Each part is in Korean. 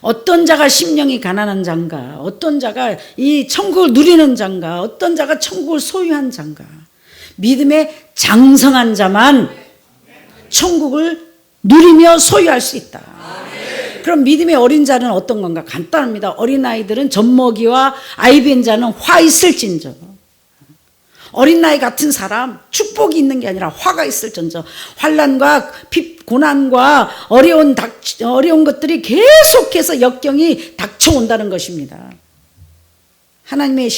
어떤 자가 심령이 가난한 자인가, 어떤 자가 이 천국을 누리는 자인가, 어떤 자가 천국을 소유한 자인가. 믿음에 장성한 자만 천국을 누리며 소유할 수 있다. 그럼 믿음의 어린 자는 어떤 건가? 간단합니다. 어린아이들은 젖먹이와 아이비인 자는 화 있을진저. 어린 나이 같은 사람, 축복이 있는 게 아니라 화가 있을전저. 환난과 고난과 어려운 것들이 계속해서 역경이 닥쳐온다는 것입니다. 하나님의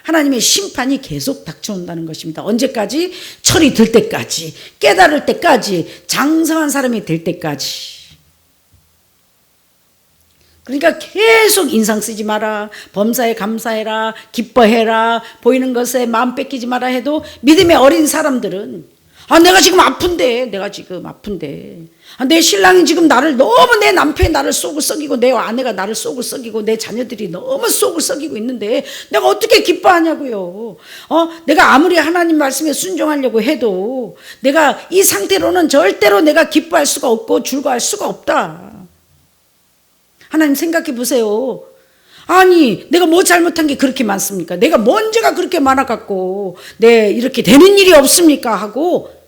하나님의 심판이 계속 닥쳐온다는 것입니다. 언제까지? 철이 들 때까지, 깨달을 때까지, 장성한 사람이 될 때까지. 그러니까 계속 인상 쓰지 마라, 범사에 감사해라, 기뻐해라, 보이는 것에 마음 뺏기지 마라 해도 믿음의 어린 사람들은 내가 지금 아픈데 내 신랑이 지금 내 남편이 나를 쏘고 썩이고 내 아내가 나를 쏘고 썩이고 내 자녀들이 너무 쏘고 썩이고 있는데 내가 어떻게 기뻐하냐고요. 내가 아무리 하나님 말씀에 순종하려고 해도 내가 이 상태로는 절대로 내가 기뻐할 수가 없고 즐거워할 수가 없다. 하나님 생각해 보세요. 아니 내가 뭐 잘못한 게 그렇게 많습니까? 내가 뭔 죄가 그렇게 많아갖고 이렇게 되는 일이 없습니까? 하고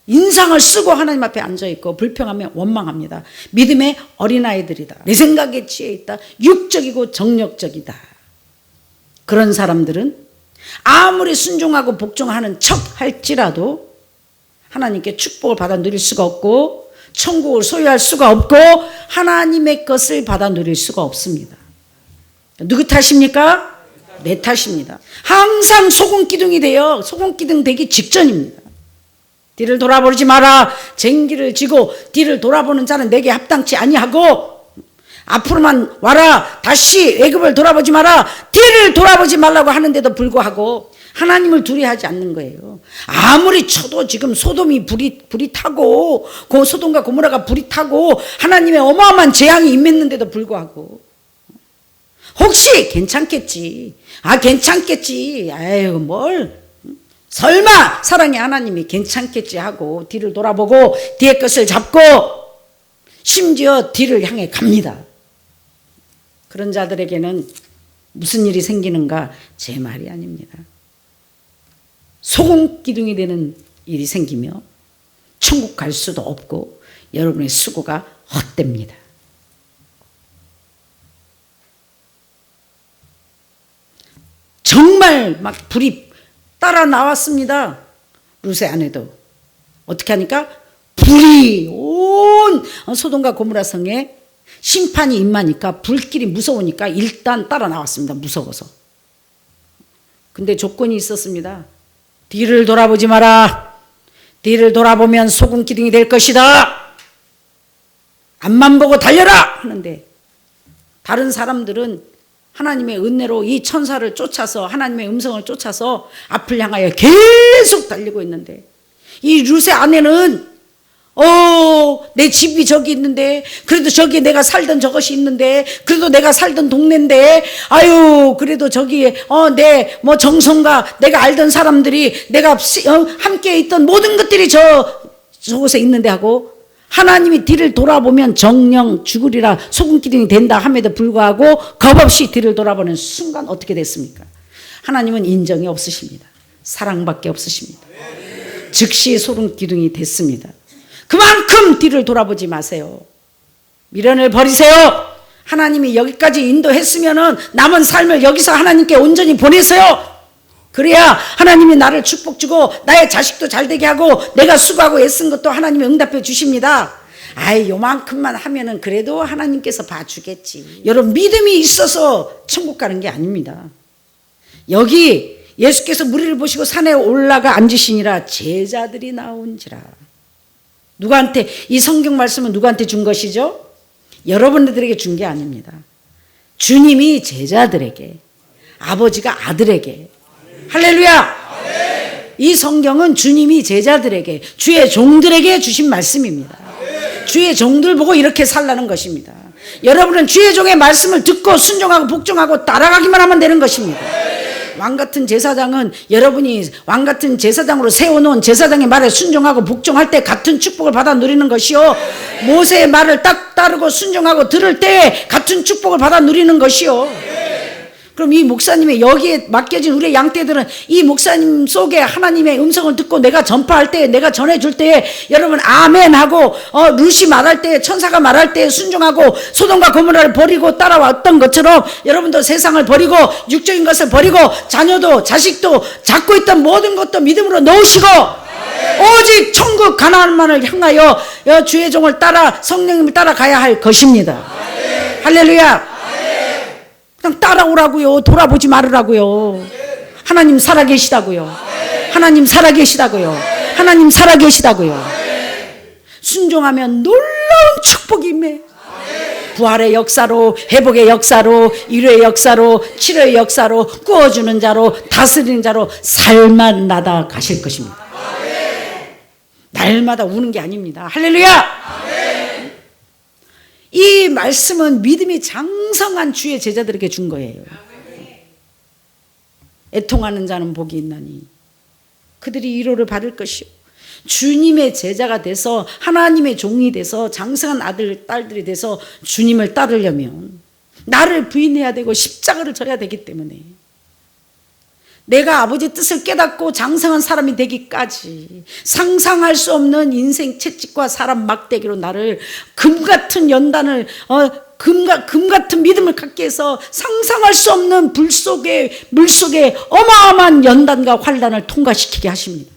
인상을 쓰고 하나님 앞에 앉아있고 불평하며 원망합니다. 믿음의 어린아이들이다. 내 생각에 취해 있다. 육적이고 정력적이다. 그런 사람들은 아무리 순종하고 복종하는 척 할지라도 하나님께 축복을 받아 누릴 수가 없고 천국을 소유할 수가 없고 하나님의 것을 받아 누릴 수가 없습니다. 누구 탓입니까? 내 탓입니다. 항상 소금기둥이 되어 소금기둥 되기 직전입니다. 뒤를 돌아보지 마라. 쟁기를 지고 뒤를 돌아보는 자는 내게 합당치 아니하고 앞으로만 와라. 다시 애굽을 돌아보지 마라. 뒤를 돌아보지 말라고 하는데도 불구하고 하나님을 두려워하지 않는 거예요. 아무리 쳐도 지금 소돔이 불이 타고 소돔과 고모라가 불이 타고 하나님의 어마어마한 재앙이 임했는데도 불구하고 혹시 괜찮겠지. 괜찮겠지. 아유 뭘 설마 사랑의 하나님이 괜찮겠지 하고 뒤를 돌아보고 뒤의 것을 잡고 심지어 뒤를 향해 갑니다. 그런 자들에게는 무슨 일이 생기는가? 제 말이 아닙니다. 소금기둥이 되는 일이 생기며 천국 갈 수도 없고 여러분의 수고가 헛됩니다. 정말 막 불이 따라 나왔습니다. 룻의 아내도 어떻게 하니까 불이 온 소돔과 고모라 성에 심판이 임하니까 불길이 무서우니까 일단 따라 나왔습니다. 무서워서. 근데 조건이 있었습니다. 뒤를 돌아보지 마라. 뒤를 돌아보면 소금기둥이 될 것이다. 앞만 보고 달려라 하는데 다른 사람들은 하나님의 은혜로 이 천사를 쫓아서 하나님의 음성을 쫓아서 앞을 향하여 계속 달리고 있는데 이 룻의 아내는 내 집이 저기 있는데 그래도 저기 내가 살던 저것이 있는데 그래도 내가 살던 동네인데 그래도 저기에 내 정성과 내가 알던 사람들이 내가 함께 있던 모든 것들이 저곳에 있는데 하고 하나님이 뒤를 돌아보면 정령 죽으리라 소금기둥이 된다 함에도 불구하고 겁없이 뒤를 돌아보는 순간 어떻게 됐습니까? 하나님은 인정이 없으십니다. 사랑밖에 없으십니다. 즉시 소금기둥이 됐습니다. 그만큼 뒤를 돌아보지 마세요. 미련을 버리세요. 하나님이 여기까지 인도했으면은 남은 삶을 여기서 하나님께 온전히 보내세요. 그래야 하나님이 나를 축복 주고 나의 자식도 잘 되게 하고 내가 수고하고 애쓴 것도 하나님이 응답해 주십니다. 요만큼만 하면은 그래도 하나님께서 봐주겠지. 여러분 믿음이 있어서 천국 가는 게 아닙니다. 여기 예수께서 무리를 보시고 산에 올라가 앉으시니라 제자들이 나온지라. 누구한테 이 성경 말씀은 누구한테 준 것이죠? 여러분들에게 준 게 아닙니다. 주님이 제자들에게 아버지가 아들에게 할렐루야! 이 성경은 주님이 제자들에게 주의 종들에게 주신 말씀입니다. 주의 종들 보고 이렇게 살라는 것입니다. 여러분은 주의 종의 말씀을 듣고 순종하고 복종하고 따라가기만 하면 되는 것입니다. 왕같은 제사장은 여러분이 왕같은 제사장으로 세워놓은 제사장의 말에 순종하고 복종할 때 같은 축복을 받아 누리는 것이요, 모세의 말을 딱 따르고 순종하고 들을 때 같은 축복을 받아 누리는 것이요. 그럼 이 목사님의 여기에 맡겨진 우리의 양떼들은 이 목사님 속에 하나님의 음성을 듣고 내가 전파할 때, 내가 전해줄 때 여러분 아멘 하고 루시 말할 때, 천사가 말할 때 순종하고 소돔과 고모라를 버리고 따라왔던 것처럼 여러분도 세상을 버리고 육적인 것을 버리고 자녀도 자식도 잡고 있던 모든 것도 믿음으로 놓으시고 오직 천국 가나안만을 향하여 주의 종을 따라 성령님을 따라가야 할 것입니다. 할렐루야. 그냥 따라오라고요. 돌아보지 말으라고요. 하나님 살아계시다고요. 하나님 살아계시다고요. 하나님 살아계시다고요. 순종하면 놀라운 축복이 임해. 부활의 역사로, 회복의 역사로, 위로의 역사로, 치료의 역사로, 꾸어주는 자로, 다스리는 자로 살만 나다 가실 것입니다. 날마다 우는 게 아닙니다. 할렐루야. 이 말씀은 믿음이 장성한 주의 제자들에게 준 거예요. 애통하는 자는 복이 있나니 그들이 위로를 받을 것이요, 주님의 제자가 돼서 하나님의 종이 돼서 장성한 아들 딸들이 돼서 주님을 따르려면 나를 부인해야 되고 십자가를 져야 되기 때문에 내가 아버지 뜻을 깨닫고 장성한 사람이 되기까지 상상할 수 없는 인생 채찍과 사람 막대기로 나를 금같은 연단을 금같은 믿음을 갖게 해서 상상할 수 없는 불 속에 물 속에 어마어마한 연단과 환난을 통과시키게 하십니다.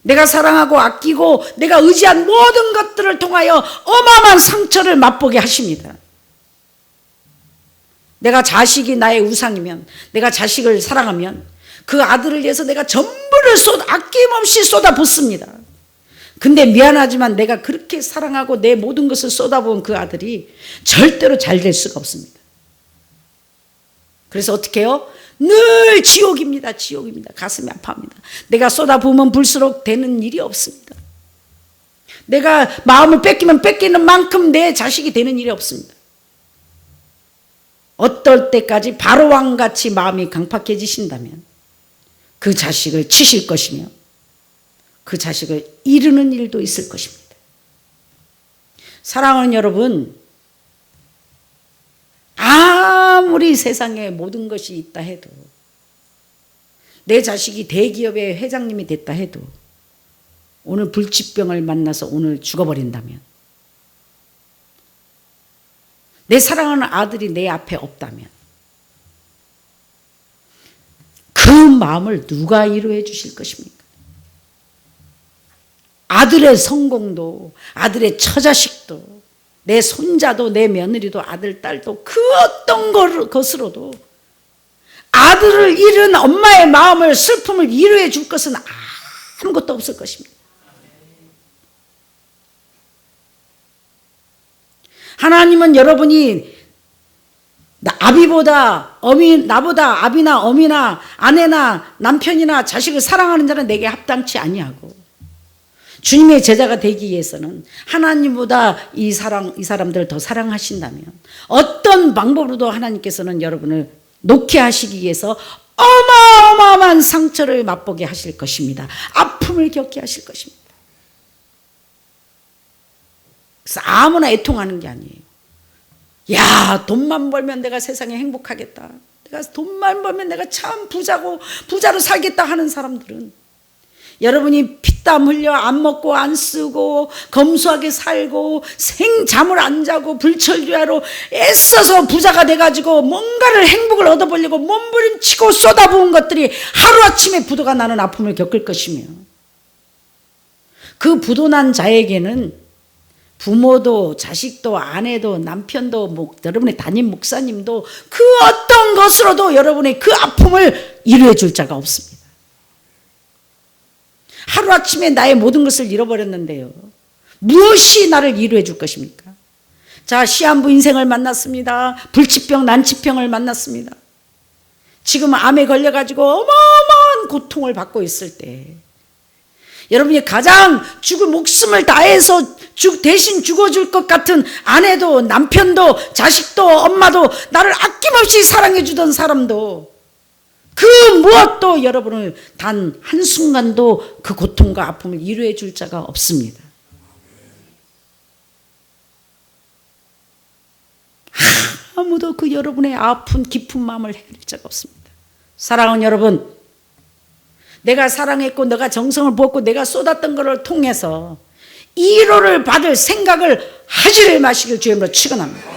내가 사랑하고 아끼고 내가 의지한 모든 것들을 통하여 어마어마한 상처를 맛보게 하십니다. 내가 자식이 나의 우상이면, 내가 자식을 사랑하면 그 아들을 위해서 내가 전부를 아낌없이 쏟아붓습니다. 근데 미안하지만 내가 그렇게 사랑하고 내 모든 것을 쏟아부은 그 아들이 절대로 잘 될 수가 없습니다. 그래서 어떻게 해요? 늘 지옥입니다. 지옥입니다. 가슴이 아파합니다. 내가 쏟아부으면 불수록 되는 일이 없습니다. 내가 마음을 뺏기면 뺏기는 만큼 내 자식이 되는 일이 없습니다. 어떨 때까지 바로왕같이 마음이 강팍해지신다면 그 자식을 치실 것이며 그 자식을 이르는 일도 있을 것입니다. 사랑하는 여러분, 아무리 세상에 모든 것이 있다 해도, 내 자식이 대기업의 회장님이 됐다 해도 오늘 불치병을 만나서 오늘 죽어버린다면, 내 사랑하는 아들이 내 앞에 없다면 그 마음을 누가 위로해 주실 것입니까? 아들의 성공도, 아들의 처자식도, 내 손자도, 내 며느리도, 아들, 딸도 그 어떤 것으로도 아들을 잃은 엄마의 마음을, 슬픔을 위로해 줄 것은 아무것도 없을 것입니다. 하나님은 여러분이 나보다 아비나 어미나 아내나 남편이나 자식을 사랑하는 자는 내게 합당치 아니하고, 주님의 제자가 되기 위해서는 하나님보다 이 사람들을 더 사랑하신다면 어떤 방법으로도 하나님께서는 여러분을 놓게 하시기 위해서 어마어마한 상처를 맛보게 하실 것입니다. 아픔을 겪게 하실 것입니다. 그래서 아무나 애통하는 게 아니에요. 야, 돈만 벌면 내가 세상에 행복하겠다, 내가 돈만 벌면 내가 참 부자로 살겠다 하는 사람들은, 여러분이 피땀 흘려 안 먹고 안 쓰고 검소하게 살고 생잠을 안 자고 불철주야로 애써서 부자가 돼가지고 뭔가를 행복을 얻어보려고 몸부림치고 쏟아부은 것들이 하루아침에 부도가 나는 아픔을 겪을 것이며, 그 부도난 자에게는 부모도 자식도 아내도 남편도 여러분의 담임 목사님도 그 어떤 것으로도 여러분의 그 아픔을 이루어 줄 자가 없습니다. 하루아침에 나의 모든 것을 잃어버렸는데요, 무엇이 나를 위로해 줄 것입니까? 자, 시한부 인생을 만났습니다. 불치병 난치병을 만났습니다. 지금 암에 걸려가지고 어마어마한 고통을 받고 있을 때 여러분이 가장 죽을 목숨을 다해서 대신 죽어줄 것 같은 아내도 남편도 자식도 엄마도 나를 아낌없이 사랑해 주던 사람도 그 무엇도 여러분을 단 한순간도 그 고통과 아픔을 이루어 줄 자가 없습니다. 아무도 그 여러분의 아픈 깊은 마음을 해결할 자가 없습니다. 사랑하는 여러분, 내가 사랑했고 내가 정성을 부었고 내가 쏟았던 것을 통해서 위로를 받을 생각을 하지 마시길 주님으로 축원합니다.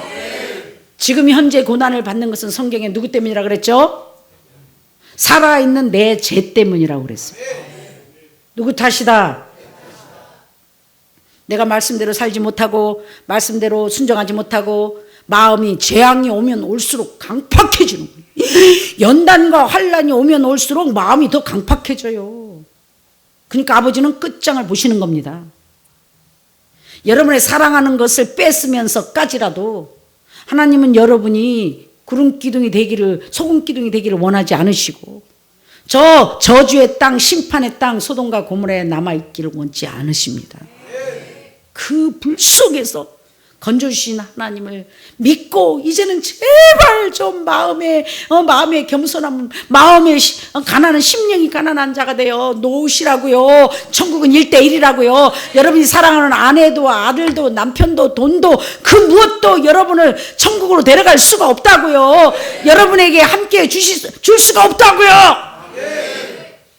지금 현재 고난을 받는 것은 성경에 누구 때문이라 그랬죠? 살아있는 내 죄 때문이라고 그랬습니다. 누구 탓이다? 내가 말씀대로 살지 못하고 말씀대로 순종하지 못하고 마음이 재앙이 오면 올수록 강팍해지는 거예요. 연단과 환난이 오면 올수록 마음이 더 강팍해져요. 그러니까 아버지는 끝장을 보시는 겁니다. 여러분의 사랑하는 것을 뺏으면서까지라도 하나님은 여러분이 구름 기둥이 되기를, 소금 기둥이 되기를 원하지 않으시고 저 저주의 땅, 심판의 땅 소돔과 고모라에 남아있기를 원치 않으십니다. 그 불 속에서 건져주신 하나님을 믿고 이제는 제발 좀 마음에 겸손함, 마음에 가난한 심령이 가난한 자가 되어 놓으시라고요. 천국은 1:1이라고요. 여러분이 사랑하는 아내도 아들도 남편도 돈도 그 무엇도 여러분을 천국으로 데려갈 수가 없다고요. 여러분에게 함께 줄 수가 없다고요.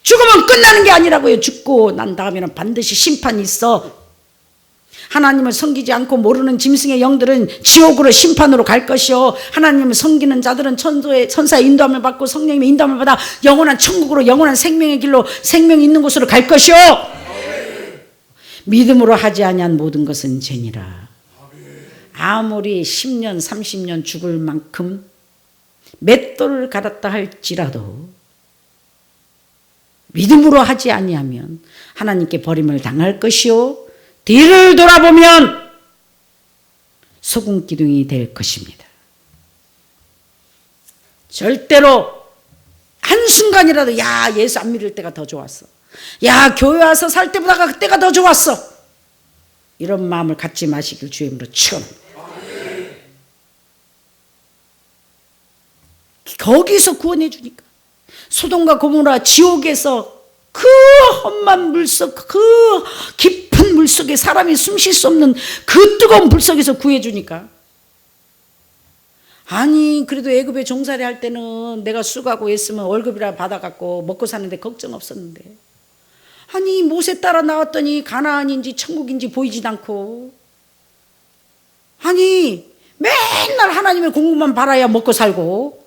죽으면 끝나는 게 아니라고요. 죽고 난 다음에는 반드시 심판이 있어. 하나님을 섬기지 않고 모르는 짐승의 영들은 지옥으로 심판으로 갈 것이요, 하나님을 섬기는 자들은 천사의 인도함을 받고 성령님의 인도함을 받아 영원한 천국으로, 영원한 생명의 길로, 생명이 있는 곳으로 갈 것이요. 믿음으로 하지 아니한 모든 것은 죄니라. 아무리 10년 30년 죽을 만큼 맷돌을 갈았다 할지라도 믿음으로 하지 아니하면 하나님께 버림을 당할 것이요, 뒤를 돌아보면 소금 기둥이 될 것입니다. 절대로 한순간이라도 야, 예수 안 믿을 때가 더 좋았어, 야, 교회 와서 살 때보다 그때가 더 좋았어, 이런 마음을 갖지 마시길 주임으로 축원합니다. 거기서 구원해 주니까 소돔과 고모라 지옥에서 그 험한 물속, 그 깊은 물속에 사람이 숨 쉴 수 없는 그 뜨거운 물속에서 구해주니까. 아니 그래도 애굽에 종살이 할 때는 내가 수고하고 했으면 월급이라 받아갖고 먹고 사는데 걱정 없었는데, 아니 모세 따라 나왔더니 가나안인지 천국인지 보이지도 않고, 아니 맨날 하나님의 공급만 바라야 먹고 살고,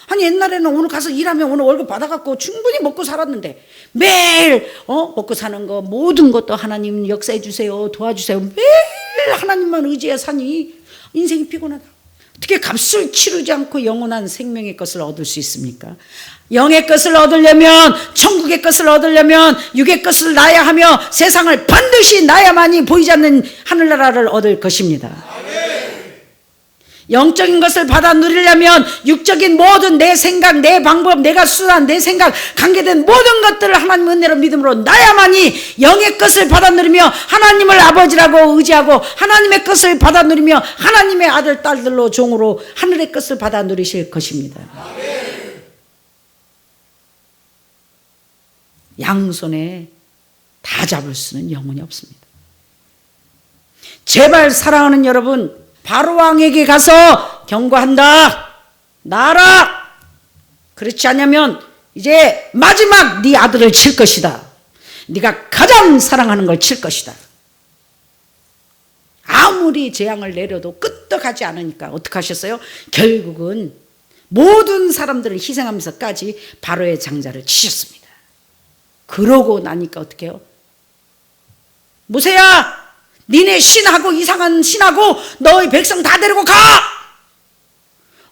아니 옛날에는 오늘 가서 일하면 오늘 월급 받아갖고 충분히 먹고 살았는데 매일 먹고 사는 거 모든 것도 하나님 역사해 주세요, 도와주세요, 매일 하나님만 의지해 사니 인생이 피곤하다. 어떻게 값을 치르지 않고 영원한 생명의 것을 얻을 수 있습니까? 영의 것을 얻으려면, 천국의 것을 얻으려면 육의 것을 낳아야 하며 세상을 반드시 낳아야만이 보이지 않는 하늘나라를 얻을 것입니다. 영적인 것을 받아 누리려면 육적인 모든 내 생각, 내 방법, 내가 수단, 내 생각, 관계된 모든 것들을 하나님 은혜로 믿음으로 나야만이 영의 것을 받아 누리며 하나님을 아버지라고 의지하고 하나님의 것을 받아 누리며 하나님의 아들, 딸들로 종으로 하늘의 것을 받아 누리실 것입니다. 양손에 다 잡을 수는 영원히 없습니다. 제발 사랑하는 여러분, 바로왕에게 가서 경고한다. 나라. 그렇지 않으면 이제 마지막 네 아들을 칠 것이다. 네가 가장 사랑하는 걸 칠 것이다. 아무리 재앙을 내려도 끄떡하지 않으니까 어떻게 하셨어요? 결국은 모든 사람들을 희생하면서까지 바로의 장자를 치셨습니다. 그러고 나니까 어떻게 해요? 모세야, 니네 신하고 이상한 신하고 너희 백성 다 데리고 가!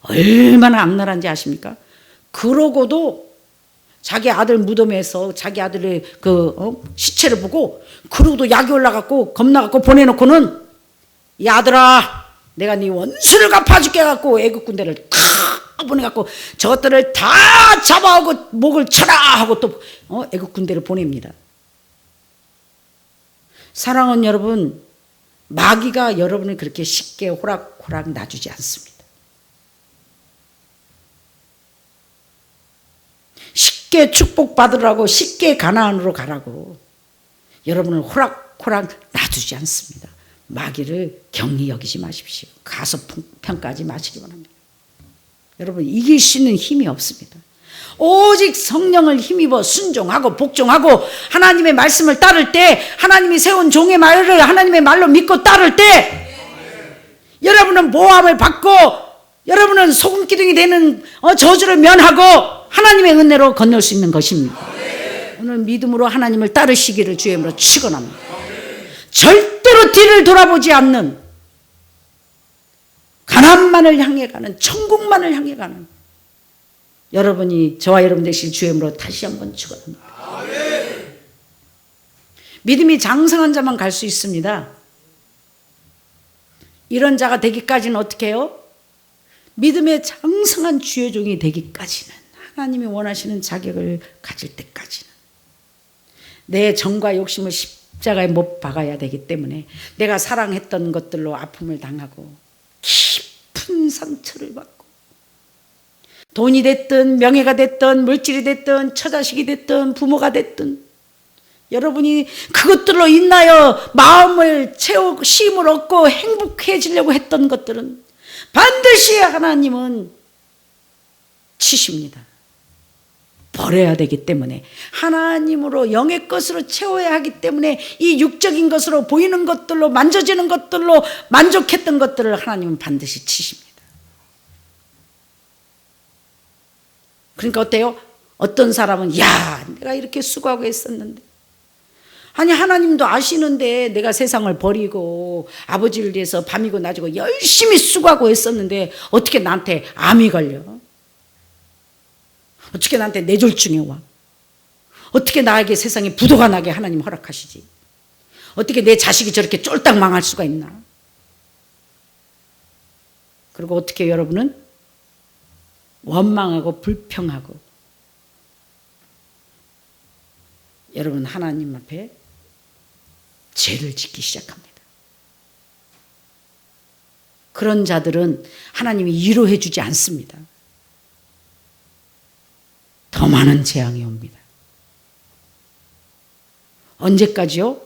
얼마나 악랄한지 아십니까? 그러고도 자기 아들 무덤에서 자기 아들의 시체를 보고, 그러고도 약이 올라갔고 겁나갖고 보내놓고는, 이 아들아, 내가 네 원수를 갚아줄게 갖고 애국 군대를 탁 보내갖고 저것들을 다 잡아오고 목을 쳐라 하고 또 애국 군대를 보냅니다. 사랑하는 여러분, 마귀가 여러분을 그렇게 쉽게 호락호락 놔주지 않습니다. 쉽게 축복받으라고, 쉽게 가나안으로 가라고 여러분을 호락호락 놔두지 않습니다. 마귀를 경히 여기지 마십시오. 가소평가하지 마시기 바랍니다. 여러분, 이길 수 있는 힘이 없습니다. 오직 성령을 힘입어 순종하고 복종하고 하나님의 말씀을 따를 때, 하나님이 세운 종의 말을 하나님의 말로 믿고 따를 때 여러분은 모함을 받고 여러분은 소금기둥이 되는 저주를 면하고 하나님의 은혜로 건널 수 있는 것입니다. 오늘 믿음으로 하나님을 따르시기를 주의 이름으로 축원합니다. 절대로 뒤를 돌아보지 않는, 가나안만을 향해 가는, 천국만을 향해 가는 여러분이 저와 여러분 되실 주의 이름으로 다시 한번 축원합니다. 믿음이 장성한 자만 갈 수 있습니다. 이런 자가 되기까지는 어떻게 해요? 믿음의 장성한 주의 종이 되기까지는, 하나님이 원하시는 자격을 가질 때까지는 내 정과 욕심을 십자가에 못 박아야 되기 때문에 내가 사랑했던 것들로 아픔을 당하고 깊은 상처를 받고, 돈이 됐든 명예가 됐든 물질이 됐든 처자식이 됐든 부모가 됐든, 여러분이 그것들로 인하여 마음을 채우고 쉼을 얻고 행복해지려고 했던 것들은 반드시 하나님은 치십니다. 버려야 되기 때문에, 하나님으로 영의 것으로 채워야 하기 때문에 이 육적인 것으로 보이는 것들로, 만져지는 것들로 만족했던 것들을 하나님은 반드시 치십니다. 그러니까 어때요? 어떤 사람은 야, 내가 이렇게 수고하고 했었는데, 아니 하나님도 아시는데 내가 세상을 버리고 아버지를 위해서 밤이고 낮이고 열심히 수고하고 했었는데 어떻게 나한테 암이 걸려? 어떻게 나한테 뇌졸중이 와? 어떻게 나에게 세상에 부도가 나게 하나님 허락하시지? 어떻게 내 자식이 저렇게 쫄딱 망할 수가 있나? 그리고 어떻게 여러분은 원망하고 불평하고, 여러분 하나님 앞에 죄를 짓기 시작합니다. 그런 자들은 하나님이 위로해 주지 않습니다. 더 많은 재앙이 옵니다. 언제까지요?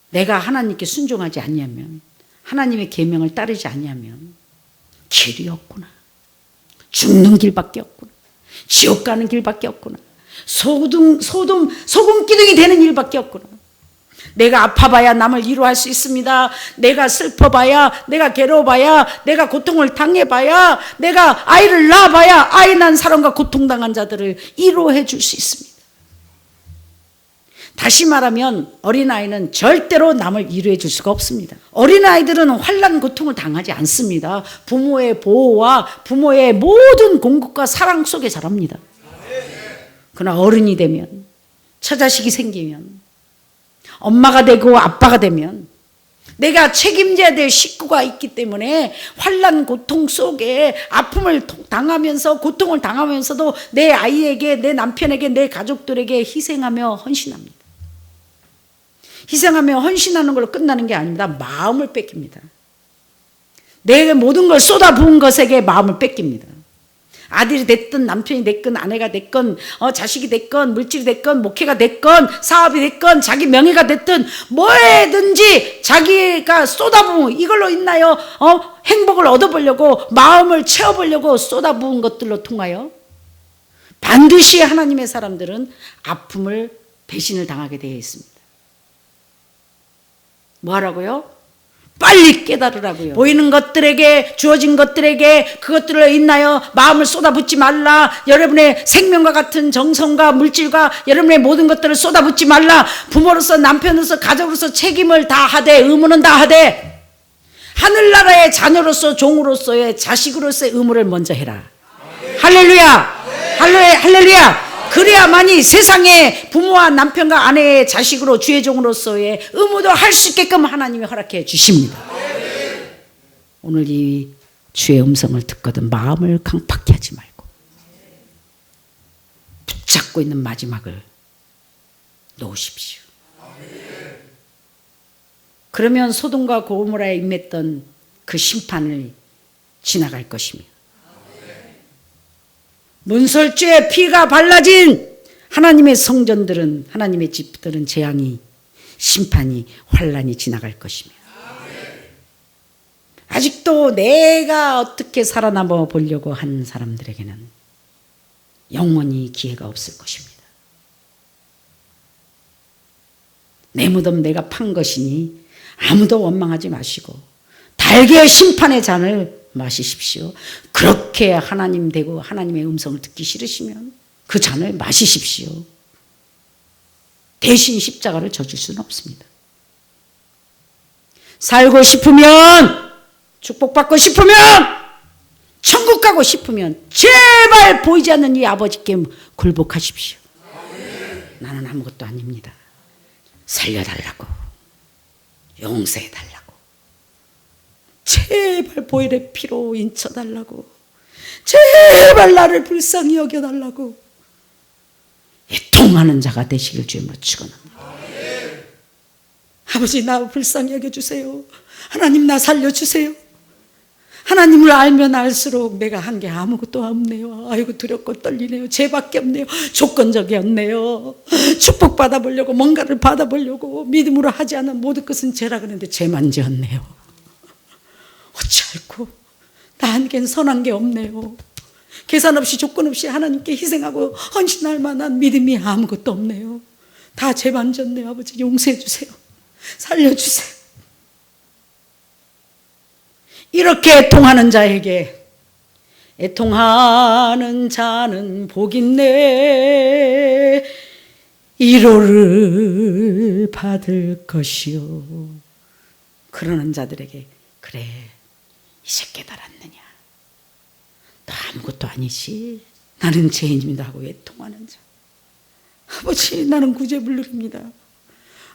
내가 하나님께 순종하지 않냐면, 하나님의 계명을 따르지 않냐면 길이 없구나, 죽는 길밖에 없구나, 지옥 가는 길밖에 없구나, 소금 기둥이 되는 일밖에 없구나. 내가 아파봐야 남을 위로할 수 있습니다. 내가 슬퍼봐야, 내가 괴로워봐야, 내가 고통을 당해봐야, 내가 아이를 낳아봐야 아이 난 사람과 고통당한 자들을 위로해 줄 수 있습니다. 다시 말하면 어린아이는 절대로 남을 위로해 줄 수가 없습니다. 어린아이들은 환난 고통을 당하지 않습니다. 부모의 보호와 부모의 모든 공급과 사랑 속에 자랍니다. 그러나 어른이 되면, 처자식이 생기면, 엄마가 되고 아빠가 되면 내가 책임져야 될 식구가 있기 때문에 환난 고통 속에 아픔을 당하면서, 고통을 당하면서도 내 아이에게, 내 남편에게, 내 가족들에게 희생하며 헌신합니다. 희생하며 헌신하는 걸로 끝나는 게 아닙니다. 마음을 뺏깁니다. 내 모든 걸 쏟아부은 것에게 마음을 뺏깁니다. 아들이 됐든 남편이 됐건 아내가 됐건 자식이 됐건 물질이 됐건 목회가 됐건 사업이 됐건 자기 명예가 됐든 뭐든지 자기가 쏟아부은, 이걸로 인하여 행복을 얻어보려고, 마음을 채워보려고 쏟아부은 것들로 통하여 반드시 하나님의 사람들은 아픔을, 배신을 당하게 되어 있습니다. 뭐 하라고요? 빨리 깨달으라고요. 보이는 것들에게, 주어진 것들에게, 그것들로 인하여 마음을 쏟아붓지 말라. 여러분의 생명과 같은 정성과 물질과 여러분의 모든 것들을 쏟아붓지 말라. 부모로서, 남편으로서, 가족으로서 책임을 다하되, 의무는 다하되, 하늘나라의 자녀로서, 종으로서의, 자식으로서의 의무를 먼저 해라. 할렐루야! 할렐루야! 그래야만이 세상에 부모와 남편과 아내의 자식으로, 주의 종으로서의 의무도 할 수 있게끔 하나님이 허락해 주십니다. 오늘 이 주의 음성을 듣거든 마음을 강팍히 하지 말고 붙잡고 있는 마지막을 놓으십시오. 그러면 소돔과 고모라에 임했던 그 심판을 지나갈 것이며, 문설주에 피가 발라진 하나님의 성전들은, 하나님의 집들은 재앙이, 심판이, 환란이 지나갈 것이며, 아직도 내가 어떻게 살아남아 보려고 하는 사람들에게는 영원히 기회가 없을 것입니다. 내 무덤 내가 판 것이니 아무도 원망하지 마시고 달게 심판의 잔을 마시십시오. 그렇게 하나님 되고 하나님의 음성을 듣기 싫으시면 그 잔을 마시십시오. 대신 십자가를 져줄 수는 없습니다. 살고 싶으면, 축복받고 싶으면, 천국 가고 싶으면 제발 보이지 않는 이 아버지께 굴복하십시오. 나는 아무것도 아닙니다. 살려달라고, 용서해달라고, 제발 보혈의 피로 인쳐달라고, 제발 나를 불쌍히 여겨달라고 애통하는 자가 되시길 주님으로 축원합니다. 아버지, 나 불쌍히 여겨주세요. 하나님, 나 살려주세요. 하나님을 알면 알수록 내가 한 게 아무것도 없네요. 아이고 두렵고 떨리네요. 죄밖에 없네요. 조건적이었네요. 축복 받아보려고, 뭔가를 받아보려고 믿음으로 하지 않은 모든 것은 죄라 그랬는데 죄만 지었네요. 어찌할꼬 나한텐 선한 게 없네요. 계산 없이 조건 없이 하나님께 희생하고 헌신할 만한 믿음이 아무것도 없네요. 다 죄만 졌네요. 아버지, 용서해 주세요. 살려주세요. 이렇게 애통하는 자에게, 애통하는 자는 복있네 위로를 받을 것이요. 그러는 자들에게, 그래 이제 깨달았느냐, 너 아무것도 아니지, 나는 죄인입니다 하고 애통하는 자. 아버지, 나는 구제불능입니다.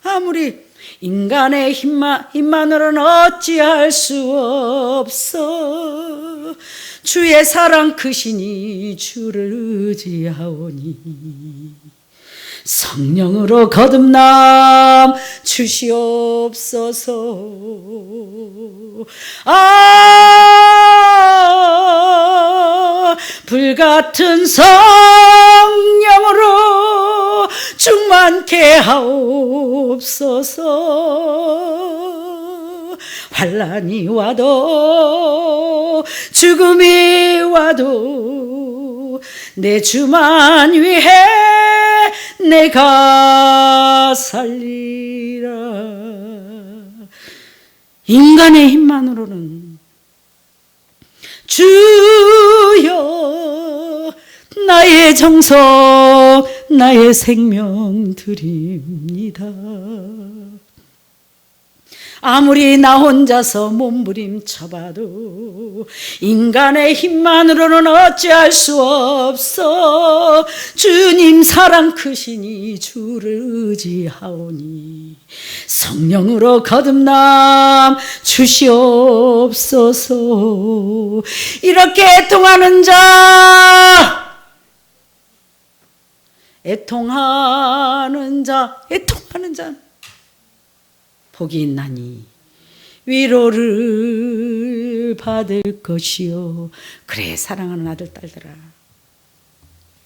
아무리 인간의 힘만으로는 어찌할 수 없어. 주의 사랑 크시니 주를 의지하오니 성령으로 거듭남 주시옵소서. 불같은 성령으로 충만케 하옵소서. 환난이 와도 죽음이 와도 내 주만 위해 내가 살리라. 인간의 힘만으로는 주여 나의 정성 나의 생명 드립니다. 아무리 나 혼자서 몸부림쳐봐도 인간의 힘만으로는 어찌할 수 없어. 주님 사랑 크시니 주를 의지하오니 성령으로 거듭남 주시옵소서. 이렇게 애통하는 자, 애통하는 자, 애통하는 자 복이 있나니 위로를 받을 것이요. 그래 사랑하는 아들 딸들아,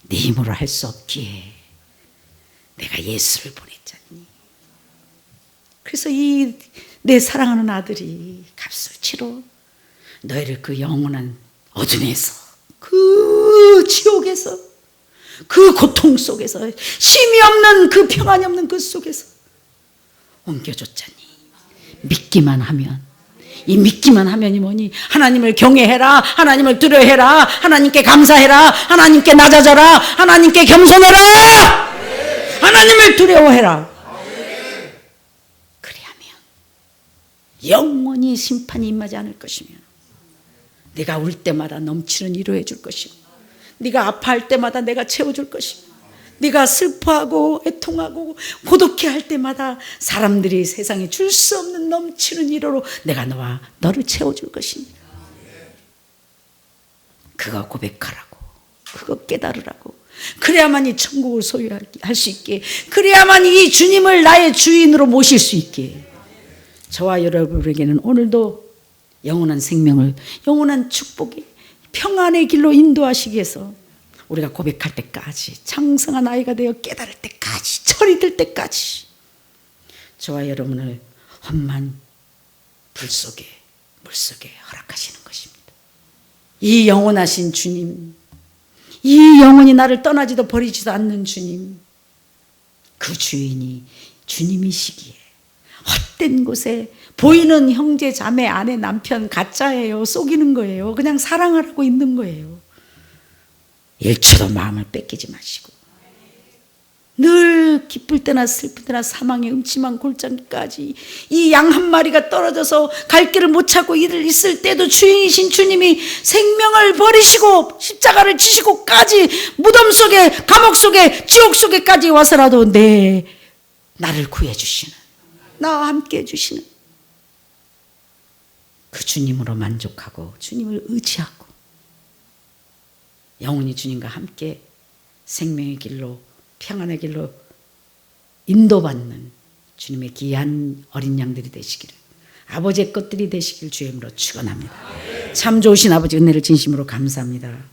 네 힘으로 할 수 없기에 내가 예수를 보냈잖니. 그래서 이 내 사랑하는 아들이 값을 치러 너희를 그 영원한 어둠에서, 그 지옥에서, 그 고통 속에서, 쉼이 없는 그 평안이 없는 그 속에서 옮겨줬잖니. 믿기만 하면. 이 믿기만 하면이 뭐니? 하나님을 경외해라, 하나님을 두려워해라, 하나님께 감사해라, 하나님께 낮아져라, 하나님께 겸손해라, 하나님을 두려워해라. 그리하면 영원히 심판이 임하지 않을 것이며, 네가 울 때마다 넘치는 위로해 줄 것이고, 네가 아파할 때마다 내가 채워줄 것이고, 네가 슬퍼하고 애통하고 고독해할 때마다 사람들이 세상에 줄 수 없는 넘치는 위로로 내가 너를 채워줄 것입니다. 그거 고백하라고, 그거 깨달으라고, 그래야만 이 천국을 소유할 수 있게, 그래야만 이 주님을 나의 주인으로 모실 수 있게, 저와 여러분에게는 오늘도 영원한 생명을, 영원한 축복이, 평안의 길로 인도하시기 위해서 우리가 고백할 때까지, 장성한 아이가 되어 깨달을 때까지, 철이 들 때까지 저와 여러분을 험한 불 속에, 물 속에 허락하시는 것입니다. 이 영원하신 주님, 이 영원히 나를 떠나지도 버리지도 않는 주님, 그 주인이 주님이시기에 헛된 곳에 보이는 형제, 자매, 아내, 남편 가짜예요. 속이는 거예요. 그냥 사랑하라고 있는 거예요. 1초도 마음을 뺏기지 마시고 늘 기쁠 때나 슬플 때나 사망의 음침한 골짜기까지 이 양 한 마리가 떨어져서 갈 길을 못 찾고 있을 때도 주인이신 주님이 생명을 버리시고 십자가를 지시고까지 무덤 속에, 감옥 속에, 지옥 속에까지 와서라도 나를 구해주시는, 나와 함께 해주시는 그 주님으로 만족하고 주님을 의지하고 영원히 주님과 함께 생명의 길로, 평안의 길로 인도받는 주님의 귀한 어린 양들이 되시기를, 아버지의 것들이 되시길 주의 이름으로 축원합니다. 참 좋으신 아버지 은혜를 진심으로 감사합니다.